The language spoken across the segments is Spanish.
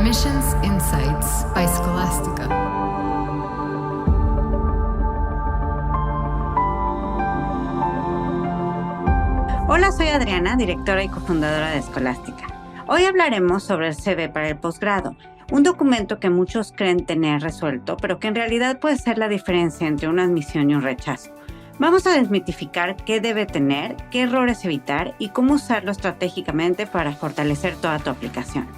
Admissions Insights by Scholastica. Hola, soy Adriana, directora y cofundadora de Scholastica. Hoy hablaremos sobre el CV para el posgrado, un documento que muchos creen tener resuelto, pero que en realidad puede ser la diferencia entre una admisión y un rechazo. Vamos a desmitificar qué debe tener, qué errores evitar y cómo usarlo estratégicamente para fortalecer toda tu aplicación.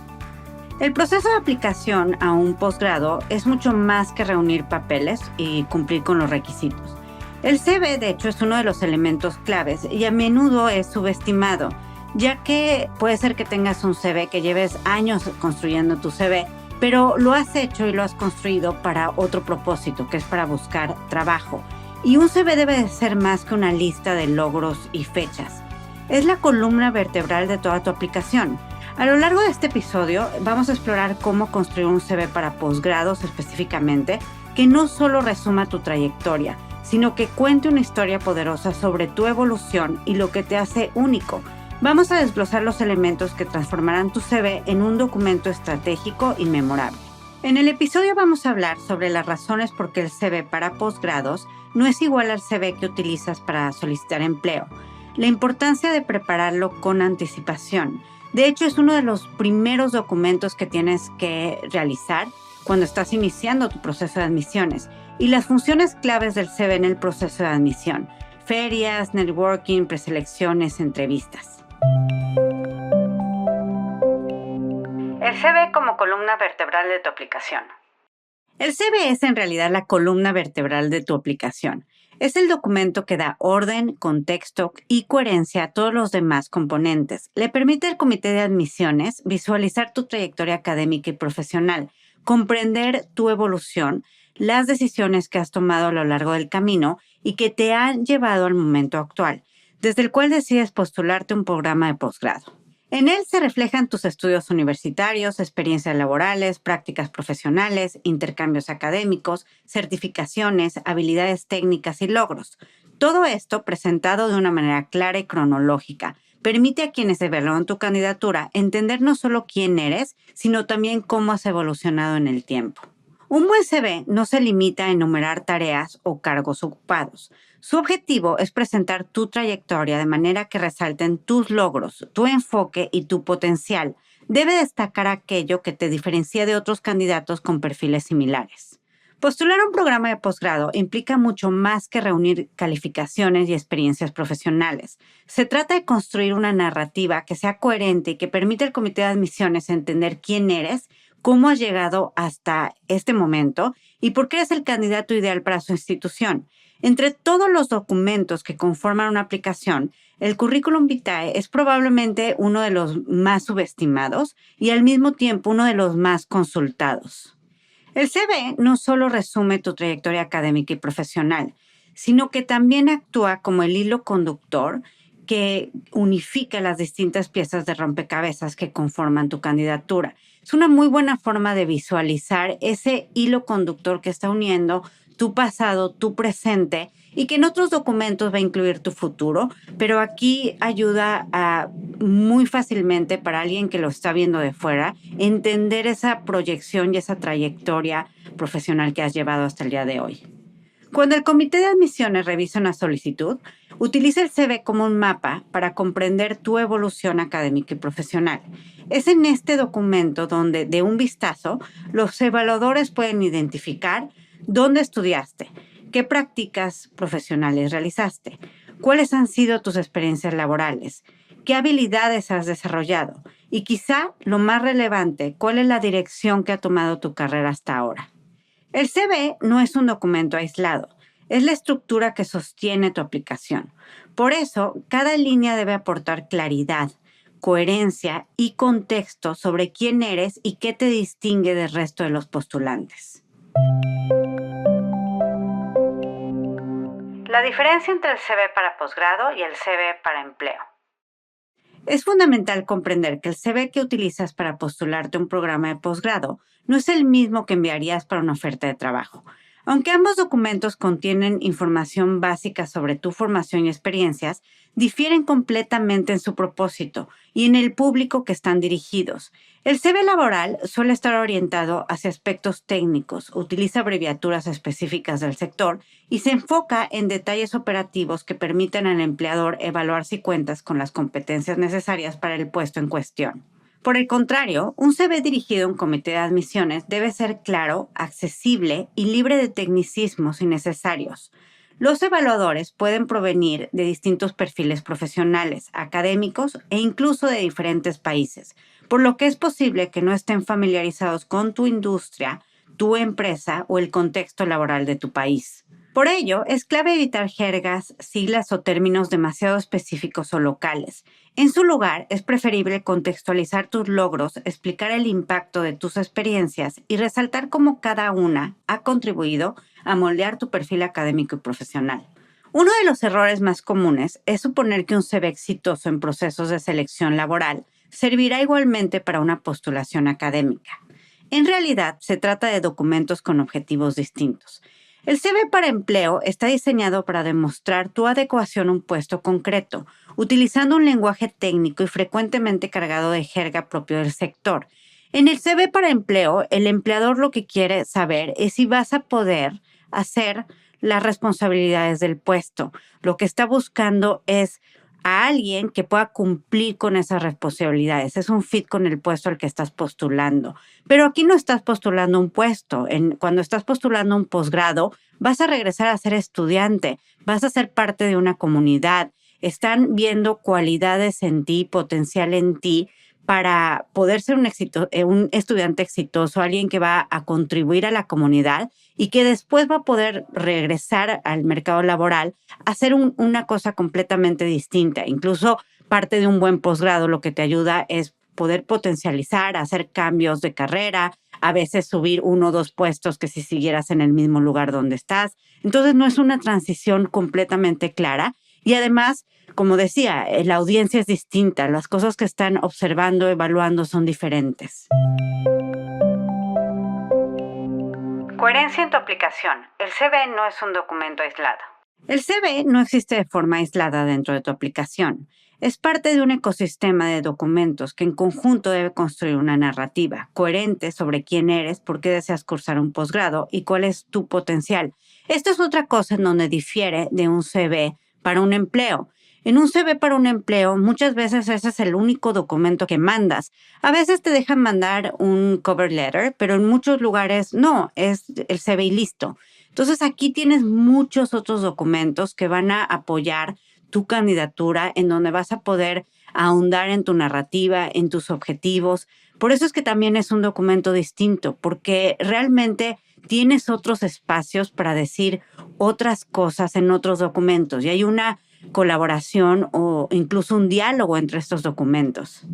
El proceso de aplicación a un posgrado es mucho más que reunir papeles y cumplir con los requisitos. El CV, de hecho, es uno de los elementos claves y a menudo es subestimado, ya que puede ser que tengas un CV que lleves años construyendo tu CV, pero lo has hecho y lo has construido para otro propósito, que es para buscar trabajo. Y un CV debe de ser más que una lista de logros y fechas. Es la columna vertebral de toda tu aplicación. A lo largo de este episodio vamos a explorar cómo construir un CV para posgrados específicamente, que no solo resuma tu trayectoria, sino que cuente una historia poderosa sobre tu evolución y lo que te hace único. Vamos a desglosar los elementos que transformarán tu CV en un documento estratégico y memorable. En el episodio vamos a hablar sobre las razones por qué el CV para posgrados no es igual al CV que utilizas para solicitar empleo, la importancia de prepararlo con anticipación. De hecho, es uno de los primeros documentos que tienes que realizar cuando estás iniciando tu proceso de admisiones, y las funciones claves del CV en el proceso de admisión: ferias, networking, preselecciones, entrevistas. El CV como columna vertebral de tu aplicación. El CV es en realidad la columna vertebral de tu aplicación. Es el documento que da orden, contexto y coherencia a todos los demás componentes. Le permite al comité de admisiones visualizar tu trayectoria académica y profesional, comprender tu evolución, las decisiones que has tomado a lo largo del camino y que te han llevado al momento actual, desde el cual decides postularte a un programa de posgrado. En él se reflejan tus estudios universitarios, experiencias laborales, prácticas profesionales, intercambios académicos, certificaciones, habilidades técnicas y logros. Todo esto presentado de una manera clara y cronológica permite a quienes evalúan tu candidatura entender no solo quién eres, sino también cómo has evolucionado en el tiempo. Un buen CV no se limita a enumerar tareas o cargos ocupados. Su objetivo es presentar tu trayectoria de manera que resalten tus logros, tu enfoque y tu potencial. Debe destacar aquello que te diferencia de otros candidatos con perfiles similares. Postular a un programa de posgrado implica mucho más que reunir calificaciones y experiencias profesionales. Se trata de construir una narrativa que sea coherente y que permita al comité de admisiones entender quién eres, cómo has llegado hasta este momento y por qué eres el candidato ideal para su institución. Entre todos los documentos que conforman una aplicación, el Curriculum Vitae es probablemente uno de los más subestimados y al mismo tiempo uno de los más consultados. El CV no solo resume tu trayectoria académica y profesional, sino que también actúa como el hilo conductor que unifica las distintas piezas de rompecabezas que conforman tu candidatura. Es una muy buena forma de visualizar ese hilo conductor que está uniendo tu pasado, tu presente, y que en otros documentos va a incluir tu futuro, pero aquí ayuda muy fácilmente para alguien que lo está viendo de fuera entender esa proyección y esa trayectoria profesional que has llevado hasta el día de hoy. Cuando el comité de admisiones revisa una solicitud, utiliza el CV como un mapa para comprender tu evolución académica y profesional. Es en este documento donde, de un vistazo, los evaluadores pueden identificar dónde estudiaste, qué prácticas profesionales realizaste, cuáles han sido tus experiencias laborales, qué habilidades has desarrollado y quizá lo más relevante, cuál es la dirección que ha tomado tu carrera hasta ahora. El CV no es un documento aislado, es la estructura que sostiene tu aplicación. Por eso, cada línea debe aportar claridad, coherencia y contexto sobre quién eres y qué te distingue del resto de los postulantes. La diferencia entre el CV para posgrado y el CV para empleo. Es fundamental comprender que el CV que utilizas para postularte a un programa de posgrado no es el mismo que enviarías para una oferta de trabajo. Aunque ambos documentos contienen información básica sobre tu formación y experiencias, difieren completamente en su propósito y en el público que están dirigidos. El CV laboral suele estar orientado hacia aspectos técnicos, utiliza abreviaturas específicas del sector y se enfoca en detalles operativos que permiten al empleador evaluar si cuentas con las competencias necesarias para el puesto en cuestión. Por el contrario, un CV dirigido a un comité de admisiones debe ser claro, accesible y libre de tecnicismos innecesarios. Los evaluadores pueden provenir de distintos perfiles profesionales, académicos e incluso de diferentes países, por lo que es posible que no estén familiarizados con tu industria, tu empresa o el contexto laboral de tu país. Por ello, es clave evitar jergas, siglas o términos demasiado específicos o locales. En su lugar, es preferible contextualizar tus logros, explicar el impacto de tus experiencias y resaltar cómo cada una ha contribuido a moldear tu perfil académico y profesional. Uno de los errores más comunes es suponer que un CV exitoso en procesos de selección laboral servirá igualmente para una postulación académica. En realidad, se trata de documentos con objetivos distintos. El CV para empleo está diseñado para demostrar tu adecuación a un puesto concreto, utilizando un lenguaje técnico y frecuentemente cargado de jerga propio del sector. En el CV para empleo, el empleador lo que quiere saber es si vas a poder hacer las responsabilidades del puesto. Lo que está buscando es a alguien que pueda cumplir con esas responsabilidades. Es un fit con el puesto al que estás postulando. Pero aquí no estás postulando un puesto. Cuando estás postulando un posgrado, vas a regresar a ser estudiante, vas a ser parte de una comunidad. Están viendo cualidades en ti, potencial en ti, para poder ser un estudiante exitoso, alguien que va a contribuir a la comunidad y que después va a poder regresar al mercado laboral a hacer una cosa completamente distinta. Incluso parte de un buen posgrado lo que te ayuda es poder potencializar, hacer cambios de carrera, a veces subir 1 o 2 puestos que si siguieras en el mismo lugar donde estás. Entonces no es una transición completamente clara y además, como decía, la audiencia es distinta, las cosas que están observando, evaluando son diferentes. Coherencia en tu aplicación. El CV no es un documento aislado. El CV no existe de forma aislada dentro de tu aplicación. Es parte de un ecosistema de documentos que en conjunto debe construir una narrativa coherente sobre quién eres, por qué deseas cursar un posgrado y cuál es tu potencial. Esto es otra cosa en donde difiere de un CV para un empleo. En un CV para un empleo, muchas veces ese es el único documento que mandas. A veces te dejan mandar un cover letter, pero en muchos lugares no, es el CV y listo. Entonces aquí tienes muchos otros documentos que van a apoyar tu candidatura, en donde vas a poder ahondar en tu narrativa, en tus objetivos. Por eso es que también es un documento distinto, porque realmente tienes otros espacios para decir otras cosas en otros documentos y hay una colaboración o incluso un diálogo entre estos documentos.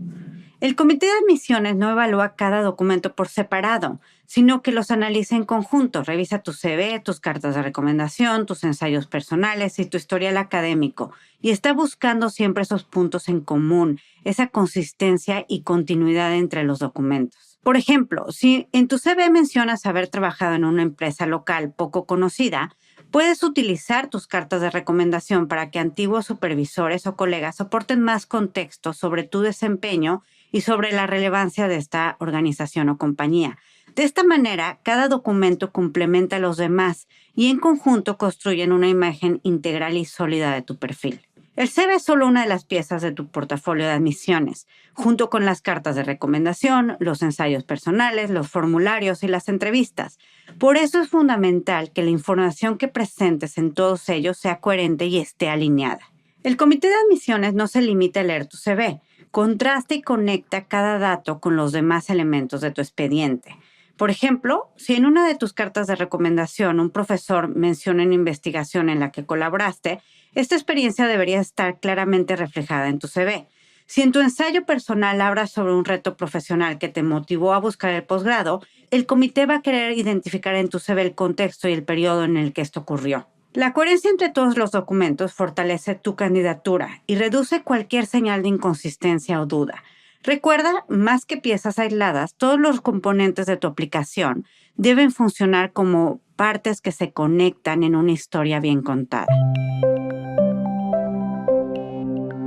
El comité de admisiones no evalúa cada documento por separado, sino que los analiza en conjunto. Revisa tu CV, tus cartas de recomendación, tus ensayos personales y tu historial académico. Y está buscando siempre esos puntos en común, esa consistencia y continuidad entre los documentos. Por ejemplo, si en tu CV mencionas haber trabajado en una empresa local poco conocida, puedes utilizar tus cartas de recomendación para que antiguos supervisores o colegas aporten más contexto sobre tu desempeño y sobre la relevancia de esta organización o compañía. De esta manera, cada documento complementa a los demás y en conjunto construyen una imagen integral y sólida de tu perfil. El CV es solo una de las piezas de tu portafolio de admisiones, junto con las cartas de recomendación, los ensayos personales, los formularios y las entrevistas. Por eso es fundamental que la información que presentes en todos ellos sea coherente y esté alineada. El comité de admisiones no se limita a leer tu CV, contrasta y conecta cada dato con los demás elementos de tu expediente. Por ejemplo, si en una de tus cartas de recomendación un profesor menciona una investigación en la que colaboraste, esta experiencia debería estar claramente reflejada en tu CV. Si en tu ensayo personal hablas sobre un reto profesional que te motivó a buscar el posgrado, el comité va a querer identificar en tu CV el contexto y el periodo en el que esto ocurrió. La coherencia entre todos los documentos fortalece tu candidatura y reduce cualquier señal de inconsistencia o duda. Recuerda, más que piezas aisladas, todos los componentes de tu aplicación deben funcionar como partes que se conectan en una historia bien contada.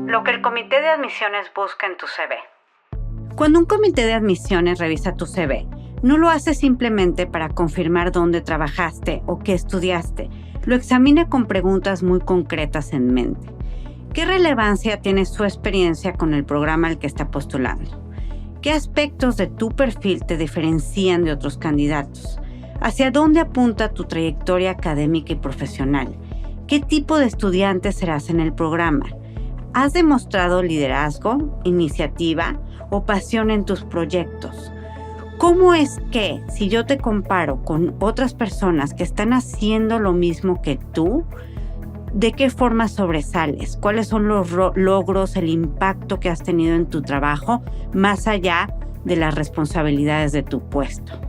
Lo que el comité de admisiones busca en tu CV. Cuando un comité de admisiones revisa tu CV, no lo hace simplemente para confirmar dónde trabajaste o qué estudiaste. Lo examina con preguntas muy concretas en mente. ¿Qué relevancia tiene su experiencia con el programa al que está postulando? ¿Qué aspectos de tu perfil te diferencian de otros candidatos? ¿Hacia dónde apunta tu trayectoria académica y profesional? ¿Qué tipo de estudiante serás en el programa? ¿Has demostrado liderazgo, iniciativa o pasión en tus proyectos? ¿Cómo es que, si yo te comparo con otras personas que están haciendo lo mismo que tú, de qué forma sobresales? ¿Cuáles son los logros, el impacto que has tenido en tu trabajo, más allá de las responsabilidades de tu puesto?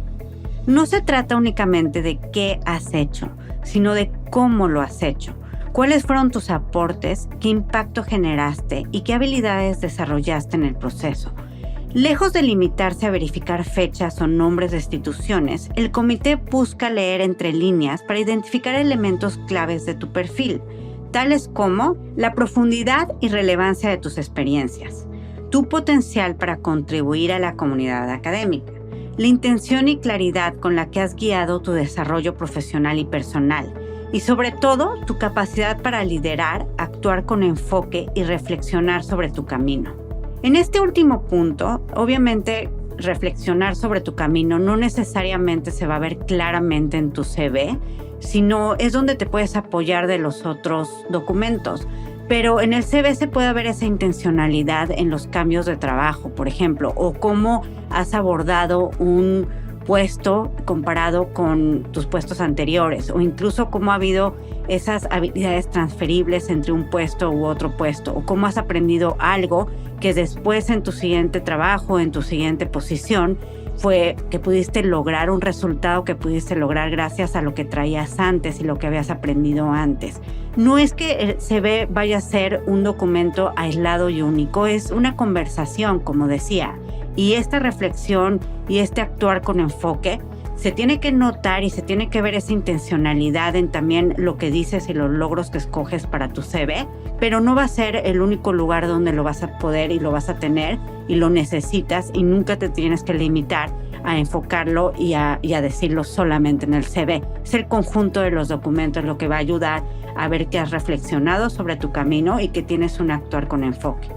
No se trata únicamente de qué has hecho, sino de cómo lo has hecho. ¿Cuáles fueron tus aportes? ¿Qué impacto generaste? ¿Y qué habilidades desarrollaste en el proceso? Lejos de limitarse a verificar fechas o nombres de instituciones, el comité busca leer entre líneas para identificar elementos claves de tu perfil, tales como la profundidad y relevancia de tus experiencias, tu potencial para contribuir a la comunidad académica, la intención y claridad con la que has guiado tu desarrollo profesional y personal, y sobre todo tu capacidad para liderar, actuar con enfoque y reflexionar sobre tu camino. En este último punto, obviamente, reflexionar sobre tu camino no necesariamente se va a ver claramente en tu CV, sino es donde te puedes apoyar de los otros documentos. Pero en el CV se puede ver esa intencionalidad en los cambios de trabajo, por ejemplo, o cómo has abordado un puesto comparado con tus puestos anteriores, o incluso cómo ha habido esas habilidades transferibles entre un puesto u otro puesto, o cómo has aprendido algo que después en tu siguiente trabajo, en tu siguiente posición, fue que pudiste lograr un resultado que pudiste lograr gracias a lo que traías antes y lo que habías aprendido antes. No es que el CV vaya a ser un documento aislado y único, es una conversación, como decía. Y esta reflexión y este actuar con enfoque se tiene que notar y se tiene que ver esa intencionalidad en también lo que dices y los logros que escoges para tu CV, pero no va a ser el único lugar donde lo vas a poder y lo vas a tener y lo necesitas, y nunca te tienes que limitar a enfocarlo y a decirlo solamente en el CV. Es el conjunto de los documentos lo que va a ayudar a ver que has reflexionado sobre tu camino y que tienes un actuar con enfoque.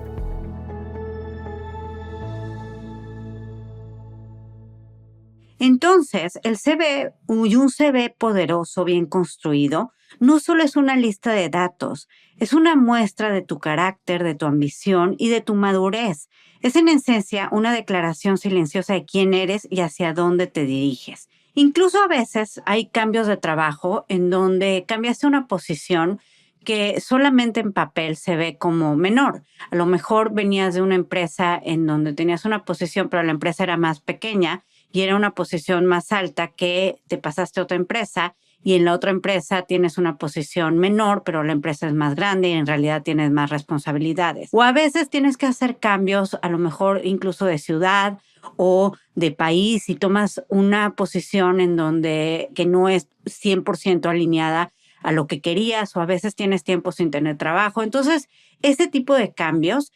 Entonces, el CV y un CV poderoso, bien construido, no solo es una lista de datos, es una muestra de tu carácter, de tu ambición y de tu madurez. Es en esencia una declaración silenciosa de quién eres y hacia dónde te diriges. Incluso a veces hay cambios de trabajo en donde cambiaste una posición que solamente en papel se ve como menor. A lo mejor venías de una empresa en donde tenías una posición, pero la empresa era más pequeña y era una posición más alta, que te pasaste a otra empresa y en la otra empresa tienes una posición menor, pero la empresa es más grande y en realidad tienes más responsabilidades. O a veces tienes que hacer cambios, a lo mejor incluso de ciudad o de país, y tomas una posición en donde que no es 100% alineada a lo que querías, o a veces tienes tiempo sin tener trabajo. Entonces, ese tipo de cambios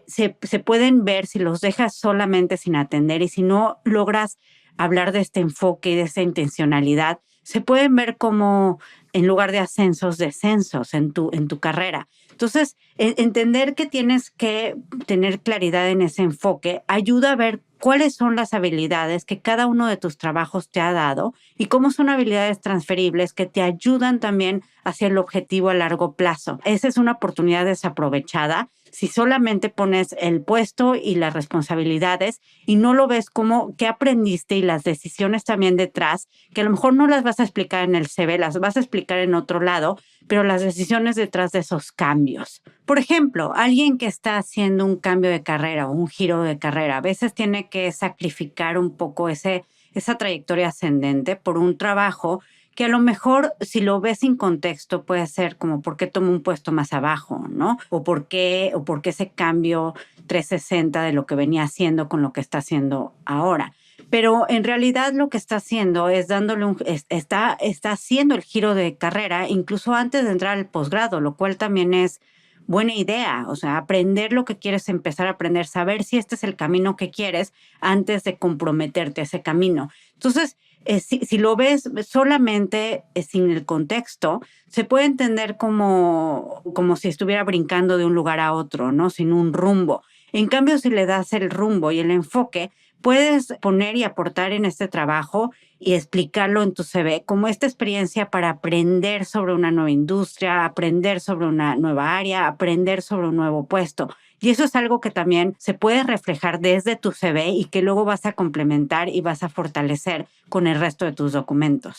se pueden ver si los dejas solamente sin atender, y si no logras hablar de este enfoque y de esta intencionalidad, se pueden ver como, en lugar de ascensos, descensos en tu carrera. Entonces, entender que tienes que tener claridad en ese enfoque ayuda a ver cuáles son las habilidades que cada uno de tus trabajos te ha dado y cómo son habilidades transferibles que te ayudan también hacia el objetivo a largo plazo. Esa es una oportunidad desaprovechada si solamente pones el puesto y las responsabilidades y no lo ves como qué aprendiste y las decisiones también detrás, que a lo mejor no las vas a explicar en el CV, las vas a explicar en otro lado, pero las decisiones detrás de esos cambios. Por ejemplo, alguien que está haciendo un cambio de carrera o un giro de carrera, a veces tiene que sacrificar un poco esa trayectoria ascendente por un trabajo que a lo mejor si lo ves sin contexto puede ser como por qué tomó un puesto más abajo, ¿no? O por qué ese cambio 360 de lo que venía haciendo con lo que está haciendo ahora. Pero en realidad lo que está haciendo es está haciendo el giro de carrera incluso antes de entrar al posgrado, lo cual también es buena idea. O sea, aprender lo que quieres empezar a aprender, saber si este es el camino que quieres antes de comprometerte a ese camino. Entonces, si lo ves solamente sin el contexto, se puede entender como si estuviera brincando de un lugar a otro, ¿no? Sin un rumbo. En cambio, si le das el rumbo y el enfoque, puedes poner y aportar en este trabajo y explicarlo en tu CV como esta experiencia para aprender sobre una nueva industria, aprender sobre una nueva área, aprender sobre un nuevo puesto. Y eso es algo que también se puede reflejar desde tu CV y que luego vas a complementar y vas a fortalecer con el resto de tus documentos.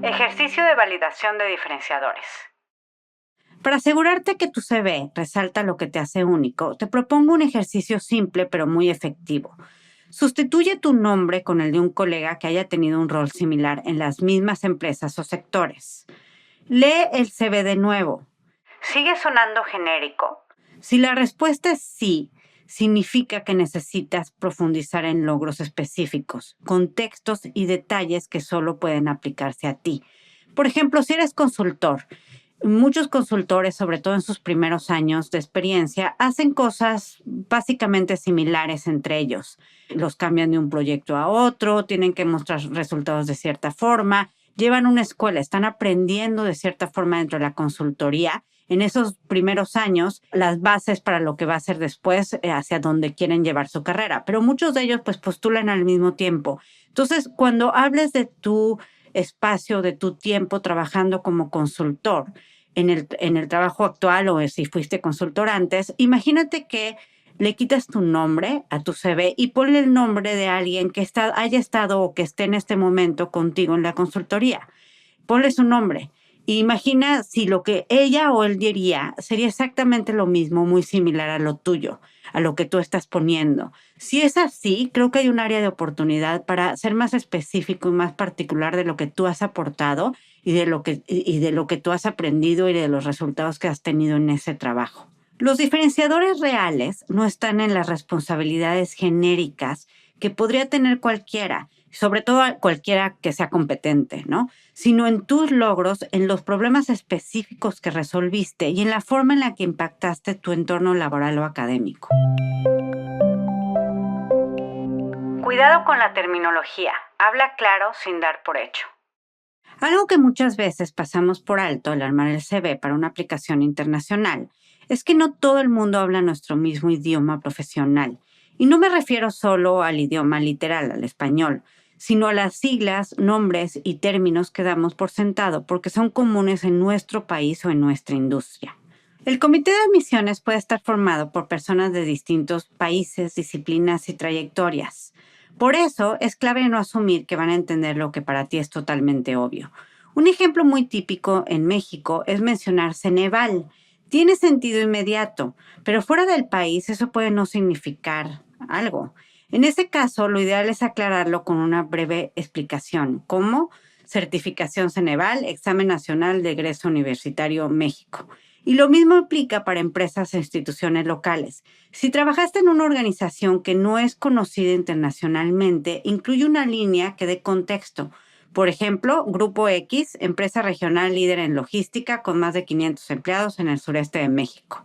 Ejercicio de validación de diferenciadores. Para asegurarte que tu CV resalta lo que te hace único, te propongo un ejercicio simple pero muy efectivo. Sustituye tu nombre con el de un colega que haya tenido un rol similar en las mismas empresas o sectores. Lee el CV de nuevo. ¿Sigue sonando genérico? Si la respuesta es sí, significa que necesitas profundizar en logros específicos, contextos y detalles que solo pueden aplicarse a ti. Por ejemplo, si eres consultor, muchos consultores, sobre todo en sus primeros años de experiencia, hacen cosas básicamente similares entre ellos. Los cambian de un proyecto a otro, tienen que mostrar resultados de cierta forma, llevan una escuela, están aprendiendo de cierta forma dentro de la consultoría. En esos primeros años, las bases para lo que va a ser después, hacia donde quieren llevar su carrera. Pero muchos de ellos pues postulan al mismo tiempo. Entonces, cuando hables de tu espacio, de tu tiempo trabajando como consultor en el trabajo actual o si fuiste consultor antes, imagínate que le quitas tu nombre a tu CV y ponle el nombre de alguien que haya estado o que esté en este momento contigo en la consultoría. Ponle su nombre. Imagina si lo que ella o él diría sería exactamente lo mismo, muy similar a lo tuyo, a lo que tú estás poniendo. Si es así, creo que hay un área de oportunidad para ser más específico y más particular de lo que tú has aportado y de lo que tú has aprendido y de los resultados que has tenido en ese trabajo. Los diferenciadores reales no están en las responsabilidades genéricas que podría tener cualquiera, sobre todo cualquiera que sea competente, ¿no? Sino en tus logros, en los problemas específicos que resolviste y en la forma en la que impactaste tu entorno laboral o académico. Cuidado con la terminología. Habla claro sin dar por hecho. Algo que muchas veces pasamos por alto al armar el CV para una aplicación internacional es que no todo el mundo habla nuestro mismo idioma profesional. Y no me refiero solo al idioma literal, al español, sino a las siglas, nombres y términos que damos por sentado porque son comunes en nuestro país o en nuestra industria. El comité de admisiones puede estar formado por personas de distintos países, disciplinas y trayectorias. Por eso es clave no asumir que van a entender lo que para ti es totalmente obvio. Un ejemplo muy típico en México es mencionar Ceneval. Tiene sentido inmediato, pero fuera del país eso puede no significar algo. En ese caso, lo ideal es aclararlo con una breve explicación, como certificación Ceneval, examen nacional de egreso universitario México. Y lo mismo aplica para empresas e instituciones locales. Si trabajaste en una organización que no es conocida internacionalmente, incluye una línea que dé contexto. Por ejemplo, Grupo X, empresa regional líder en logística con más de 500 empleados en el sureste de México.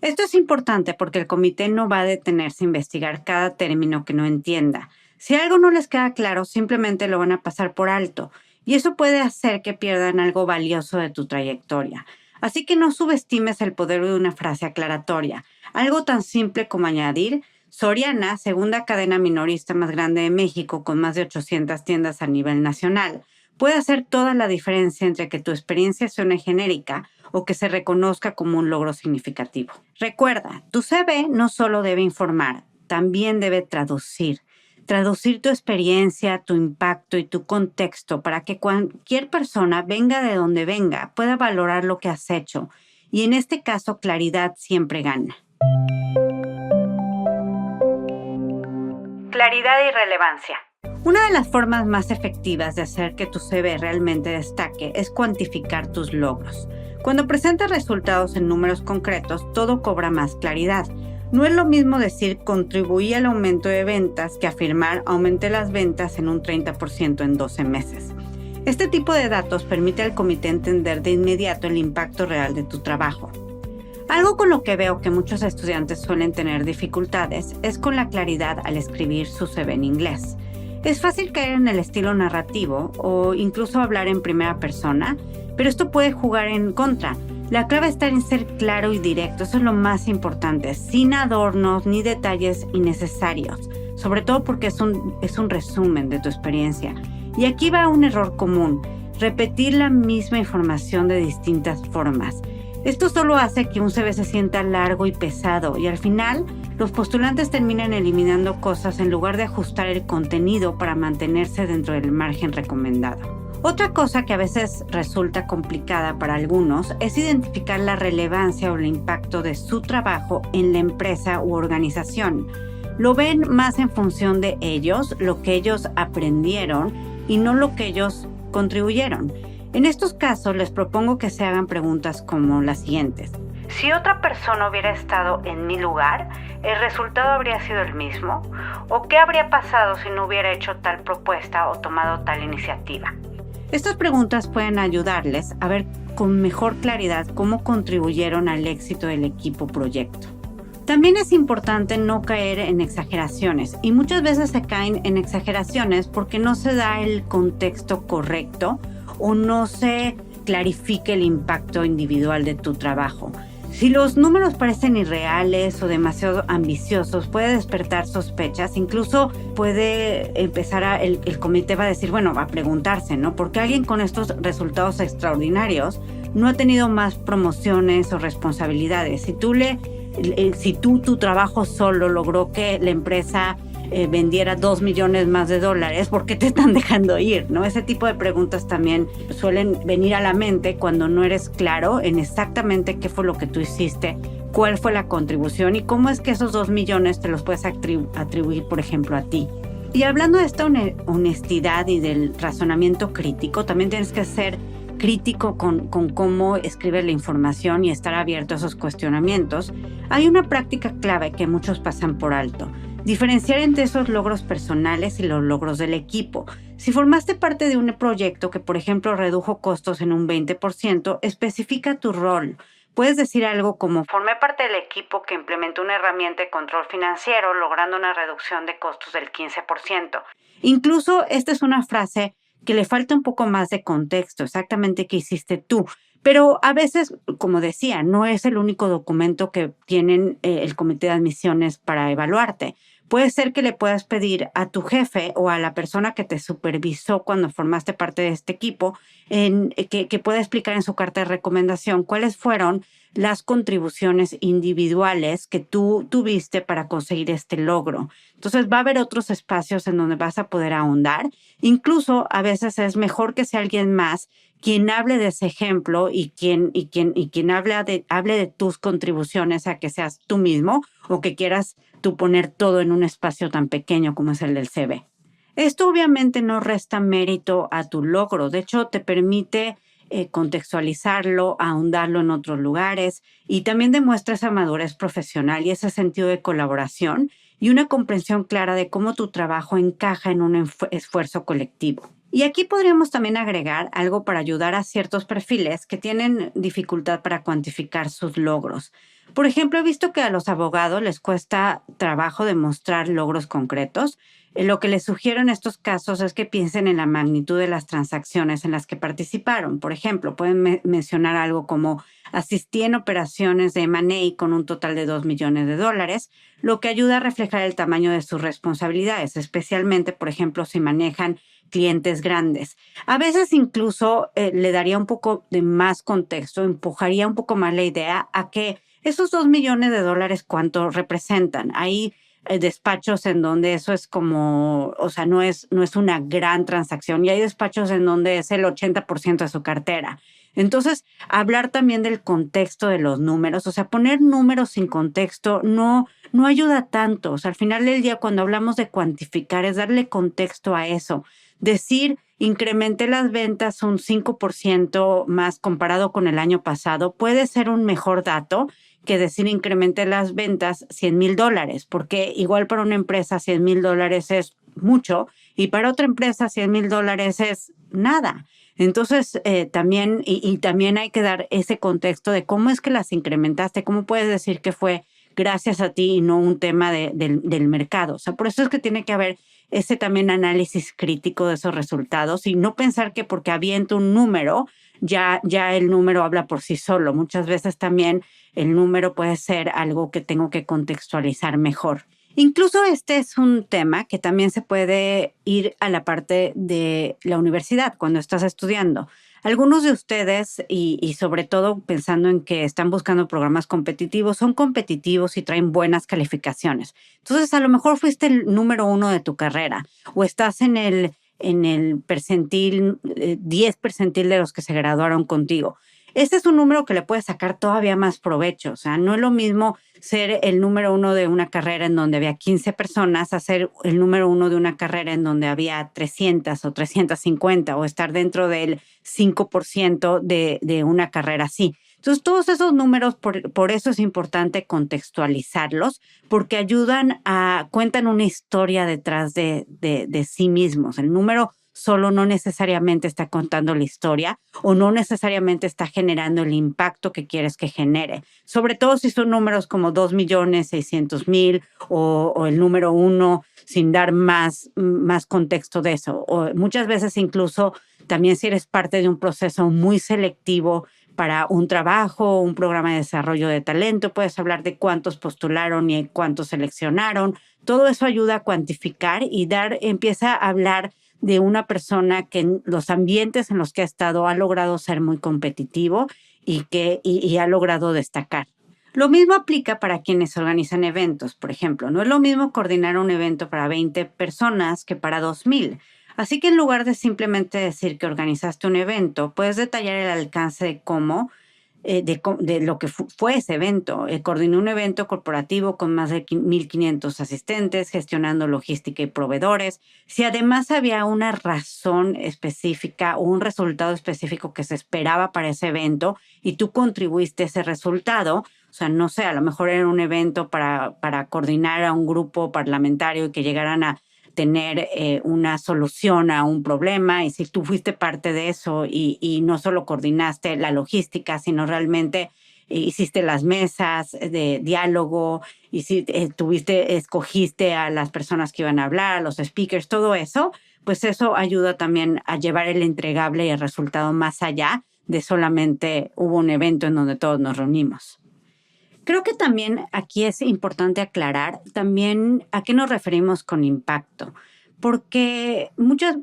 Esto es importante porque el comité no va a detenerse a investigar cada término que no entienda. Si algo no les queda claro, simplemente lo van a pasar por alto. Y eso puede hacer que pierdan algo valioso de tu trayectoria. Así que no subestimes el poder de una frase aclaratoria. Algo tan simple como añadir: Soriana, segunda cadena minorista más grande de México con más de 800 tiendas a nivel nacional, puede hacer toda la diferencia entre que tu experiencia suene genérica o que se reconozca como un logro significativo. Recuerda, tu CV no solo debe informar, también debe traducir. Traducir tu experiencia, tu impacto y tu contexto para que cualquier persona, venga de donde venga, pueda valorar lo que has hecho. Y en este caso, claridad siempre gana. Claridad y relevancia. Una de las formas más efectivas de hacer que tu CV realmente destaque es cuantificar tus logros. Cuando presentas resultados en números concretos, todo cobra más claridad. No es lo mismo decir contribuí al aumento de ventas que afirmar aumenté las ventas en un 30% en 12 meses. Este tipo de datos permite al comité entender de inmediato el impacto real de tu trabajo. Algo con lo que veo que muchos estudiantes suelen tener dificultades es con la claridad al escribir su CV en inglés. Es fácil caer en el estilo narrativo o incluso hablar en primera persona, pero esto puede jugar en contra. La clave está en ser claro y directo, eso es lo más importante, sin adornos ni detalles innecesarios, sobre todo porque es un resumen de tu experiencia. Y aquí va un error común, repetir la misma información de distintas formas. Esto solo hace que un CV se sienta largo y pesado y al final los postulantes terminan eliminando cosas en lugar de ajustar el contenido para mantenerse dentro del margen recomendado. Otra cosa que a veces resulta complicada para algunos es identificar la relevancia o el impacto de su trabajo en la empresa u organización. Lo ven más en función de ellos, lo que ellos aprendieron y no lo que ellos contribuyeron. En estos casos les propongo que se hagan preguntas como las siguientes. Si otra persona hubiera estado en mi lugar, ¿el resultado habría sido el mismo? ¿O qué habría pasado si no hubiera hecho tal propuesta o tomado tal iniciativa? Estas preguntas pueden ayudarles a ver con mejor claridad cómo contribuyeron al éxito del equipo proyecto. También es importante no caer en exageraciones y muchas veces se caen en exageraciones porque no se da el contexto correcto o no se clarifica el impacto individual de tu trabajo. Si los números parecen irreales o demasiado ambiciosos, puede despertar sospechas. Incluso puede empezar el comité va a decir, bueno, va a preguntarse, ¿no? ¿Por qué alguien con estos resultados extraordinarios no ha tenido más promociones o responsabilidades? Si tu trabajo solo logró que la empresa vendiera $2 millones más, ¿por qué te están dejando ir? ¿No? Ese tipo de preguntas también suelen venir a la mente cuando no eres claro en exactamente qué fue lo que tú hiciste, cuál fue la contribución y cómo es que esos 2 millones te los puedes atribuir, por ejemplo, a ti. Y hablando de esta honestidad y del razonamiento crítico, también tienes que ser crítico con cómo escribes la información y estar abierto a esos cuestionamientos. Hay una práctica clave que muchos pasan por alto. Diferenciar entre esos logros personales y los logros del equipo. Si formaste parte de un proyecto que, por ejemplo, redujo costos en un 20%, especifica tu rol. Puedes decir algo como, formé parte del equipo que implementó una herramienta de control financiero logrando una reducción de costos del 15%. Incluso esta es una frase que le falta un poco más de contexto, exactamente qué hiciste tú. Pero a veces, como decía, no es el único documento que tienen el comité de admisiones para evaluarte. Puede ser que le puedas pedir a tu jefe o a la persona que te supervisó cuando formaste parte de este equipo que pueda explicar en su carta de recomendación cuáles fueron las contribuciones individuales que tú tuviste para conseguir este logro. Entonces va a haber otros espacios en donde vas a poder ahondar. Incluso a veces es mejor que sea alguien más quien hable de ese ejemplo y quien hable de tus contribuciones a que seas tú mismo o que quieras tú poner todo en un espacio tan pequeño como es el del CV. Esto obviamente no resta mérito a tu logro. De hecho, te permite contextualizarlo, ahondarlo en otros lugares y también demuestra esa madurez profesional y ese sentido de colaboración y una comprensión clara de cómo tu trabajo encaja en un esfuerzo colectivo. Y aquí podríamos también agregar algo para ayudar a ciertos perfiles que tienen dificultad para cuantificar sus logros. Por ejemplo, he visto que a los abogados les cuesta trabajo demostrar logros concretos. Lo que les sugiero en estos casos es que piensen en la magnitud de las transacciones en las que participaron. Por ejemplo, pueden mencionar algo como asistí en operaciones de M&A con un total de $2 millones, lo que ayuda a reflejar el tamaño de sus responsabilidades, especialmente, por ejemplo, si manejan clientes grandes. A veces incluso le daría un poco de más contexto, empujaría un poco más la idea a que esos $2 millones, ¿cuánto representan? Hay despachos en donde eso es como, o sea, no es una gran transacción y hay despachos en donde es el 80% de su cartera. Entonces, hablar también del contexto de los números, o sea, poner números sin contexto no ayuda tanto. O sea, al final del día, cuando hablamos de cuantificar, es darle contexto a eso. Decir, incrementé las ventas un 5% más comparado con el año pasado, puede ser un mejor dato que decir incrementé las ventas $100,000, porque igual para una empresa $100,000 es mucho y para otra empresa $100,000 es nada. Entonces, también hay que dar ese contexto de cómo es que las incrementaste, cómo puedes decir que fue gracias a ti y no un tema del mercado. O sea, por eso es que tiene que haber ese también análisis crítico de esos resultados y no pensar que porque aviento un número, ya el número habla por sí solo. Muchas veces también el número puede ser algo que tengo que contextualizar mejor. Incluso este es un tema que también se puede ir a la parte de la universidad cuando estás estudiando. Algunos de ustedes, y sobre todo pensando en que están buscando programas competitivos, son competitivos y traen buenas calificaciones. Entonces, a lo mejor fuiste el número 1 de tu carrera o estás en el percentil, 10 percentil de los que se graduaron contigo. Ese es un número que le puedes sacar todavía más provecho. O sea, no es lo mismo ser el número 1 de una carrera en donde había 15 personas a ser el número 1 de una carrera en donde había 300 o 350 o estar dentro del 5% de una carrera así. Entonces, todos esos números, por eso es importante contextualizarlos, porque cuentan una historia detrás de sí mismos. El número solo no necesariamente está contando la historia o no necesariamente está generando el impacto que quieres que genere. Sobre todo si son números como 2,600,000 o el número 1 sin dar más contexto de eso. O muchas veces incluso también si eres parte de un proceso muy selectivo para un trabajo, un programa de desarrollo de talento, puedes hablar de cuántos postularon y cuántos seleccionaron. Todo eso ayuda a cuantificar y empieza a hablar de una persona que en los ambientes en los que ha estado ha logrado ser muy competitivo y ha logrado destacar. Lo mismo aplica para quienes organizan eventos, por ejemplo. No es lo mismo coordinar un evento para 20 personas que para 2,000. Así que en lugar de simplemente decir que organizaste un evento, puedes detallar el alcance de cómo de lo que fue ese evento. Coordiné un evento corporativo con más de 1,500 asistentes, gestionando logística y proveedores. Si además había una razón específica o un resultado específico que se esperaba para ese evento y tú contribuiste a ese resultado, o sea, no sé, a lo mejor era un evento para coordinar a un grupo parlamentario y que llegaran a tener una solución a un problema, y si tú fuiste parte de eso y no solo coordinaste la logística, sino realmente hiciste las mesas de diálogo, y si escogiste a las personas que iban a hablar, a los speakers, todo eso, pues eso ayuda también a llevar el entregable y el resultado más allá de solamente hubo un evento en donde todos nos reunimos. Creo que también aquí es importante aclarar también a qué nos referimos con impacto, porque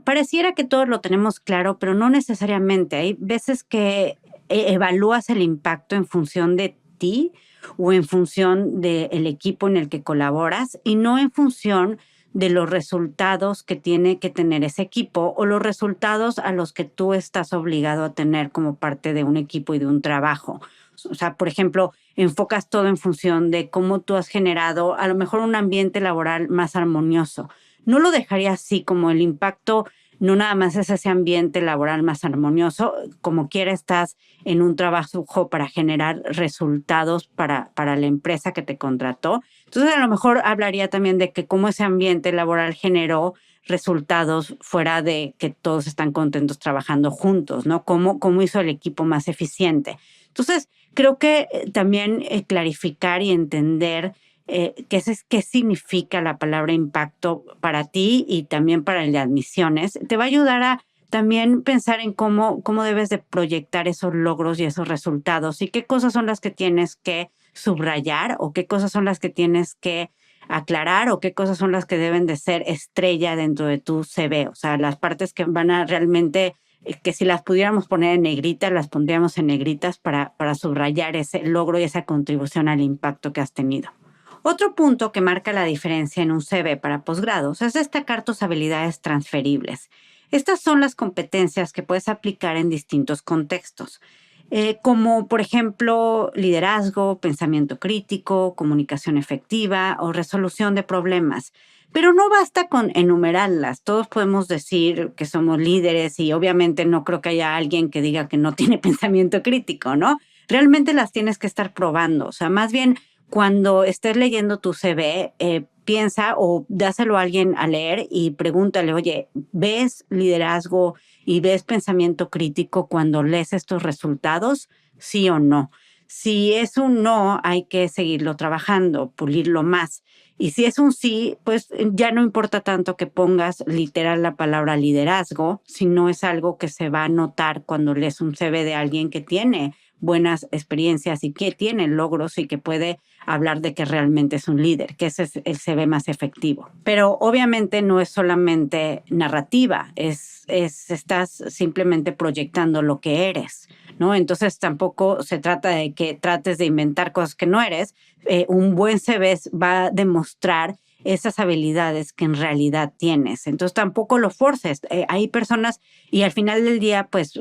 pareciera que todos lo tenemos claro, pero no necesariamente. Hay veces que evalúas el impacto en función de ti o en función del equipo en el que colaboras y no en función de los resultados que tiene que tener ese equipo o los resultados a los que tú estás obligado a tener como parte de un equipo y de un trabajo. O sea, por ejemplo, enfocas todo en función de cómo tú has generado a lo mejor un ambiente laboral más armonioso. No lo dejaría así, como el impacto no nada más es ese ambiente laboral más armonioso, como quiera estás en un trabajo para generar resultados para la empresa que te contrató. Entonces, a lo mejor hablaría también de que cómo ese ambiente laboral generó resultados fuera de que todos están contentos trabajando juntos, ¿no? Cómo hizo el equipo más eficiente. Entonces, creo que también clarificar y entender qué significa la palabra impacto para ti y también para el de admisiones, te va a ayudar a también pensar en cómo debes de proyectar esos logros y esos resultados y qué cosas son las que tienes que subrayar o qué cosas son las que tienes que aclarar o qué cosas son las que deben de ser estrella dentro de tu CV. O sea, las partes que van a realmente que si las pudiéramos poner en negrita, las pondríamos en negritas para subrayar ese logro y esa contribución al impacto que has tenido. Otro punto que marca la diferencia en un CV para posgrados es destacar tus habilidades transferibles. Estas son las competencias que puedes aplicar en distintos contextos, como por ejemplo liderazgo, pensamiento crítico, comunicación efectiva o resolución de problemas. Pero no basta con enumerarlas. Todos podemos decir que somos líderes y obviamente no creo que haya alguien que diga que no tiene pensamiento crítico, ¿no? Realmente las tienes que estar probando. O sea, más bien cuando estés leyendo tu CV, piensa o dáselo a alguien a leer y pregúntale, oye, ¿ves liderazgo y ves pensamiento crítico cuando lees estos resultados? ¿Sí o no? Si es un no, hay que seguirlo trabajando, pulirlo más. Y si es un sí, pues ya no importa tanto que pongas literal la palabra liderazgo, si no es algo que se va a notar cuando lees un CV de alguien que tiene buenas experiencias y que tiene logros y que puede hablar de que realmente es un líder, que ese es el CV más efectivo. Pero obviamente no es solamente narrativa, estás simplemente proyectando lo que eres, ¿no? Entonces tampoco se trata de que trates de inventar cosas que no eres. Un buen CV va a demostrar esas habilidades que en realidad tienes. Entonces tampoco lo forces. Hay personas y al final del día, pues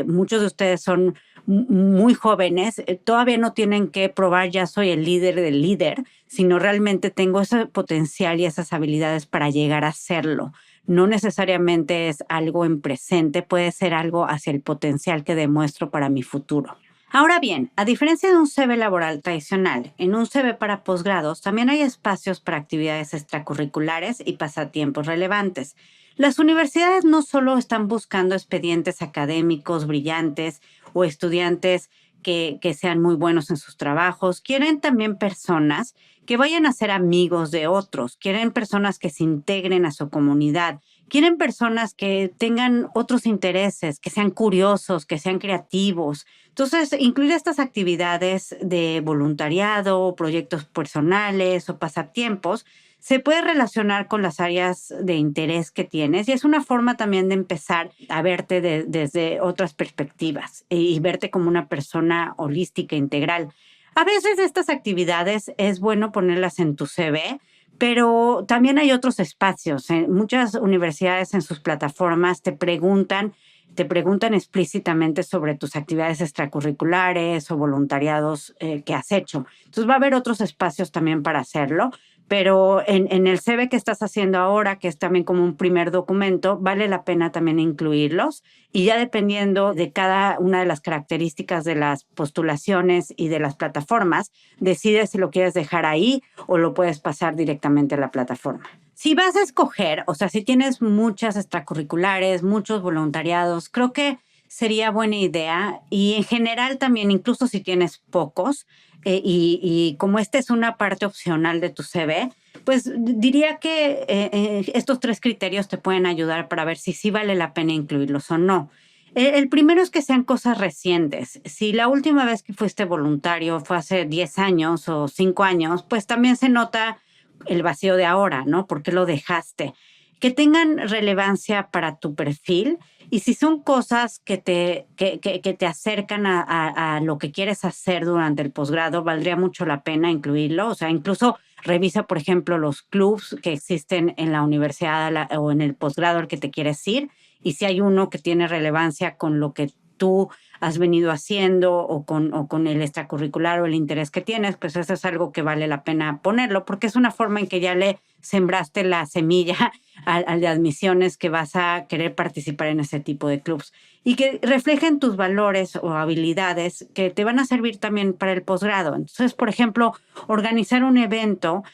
muchos de ustedes son muy jóvenes, todavía no tienen que probar ya soy el líder del líder, sino realmente tengo ese potencial y esas habilidades para llegar a serlo. No necesariamente es algo en presente, puede ser algo hacia el potencial que demuestro para mi futuro. Ahora bien, a diferencia de un CV laboral tradicional, en un CV para posgrados también hay espacios para actividades extracurriculares y pasatiempos relevantes. Las universidades no solo están buscando expedientes académicos brillantes o estudiantes que sean muy buenos en sus trabajos, quieren también personas que vayan a ser amigos de otros, quieren personas que se integren a su comunidad, quieren personas que tengan otros intereses, que sean curiosos, que sean creativos. Entonces, incluir estas actividades de voluntariado, proyectos personales o pasatiempos se puede relacionar con las áreas de interés que tienes y es una forma también de empezar a verte desde otras perspectivas y verte como una persona holística, integral. A veces estas actividades es bueno ponerlas en tu CV, pero también hay otros espacios. Muchas universidades en sus plataformas te preguntan explícitamente sobre tus actividades extracurriculares o voluntariados que has hecho. Entonces va a haber otros espacios también para hacerlo, pero en el CV que estás haciendo ahora, que es también como un primer documento, vale la pena también incluirlos y ya dependiendo de cada una de las características de las postulaciones y de las plataformas, decides si lo quieres dejar ahí o lo puedes pasar directamente a la plataforma. Si vas a escoger, o sea, si tienes muchas extracurriculares, muchos voluntariados, creo que sería buena idea y en general también, incluso si tienes pocos, y como esta es una parte opcional de tu CV, pues diría que estos tres criterios te pueden ayudar para ver si sí vale la pena incluirlos o no. El primero es que sean cosas recientes. Si la última vez que fuiste voluntario fue hace 10 años o 5 años, pues también se nota el vacío de ahora, ¿no? ¿Por qué lo dejaste? Que tengan relevancia para tu perfil y si son cosas que te acercan a lo que quieres hacer durante el posgrado, valdría mucho la pena incluirlo. O sea, incluso revisa, por ejemplo, los clubs que existen en la universidad o en el posgrado al que te quieres ir y si hay uno que tiene relevancia con lo que tú has venido haciendo o con el extracurricular o el interés que tienes, pues eso es algo que vale la pena ponerlo porque es una forma en que ya le sembraste la semilla al de admisiones que vas a querer participar en ese tipo de clubs y que reflejen tus valores o habilidades que te van a servir también para el posgrado. Entonces, por ejemplo, organizar un evento,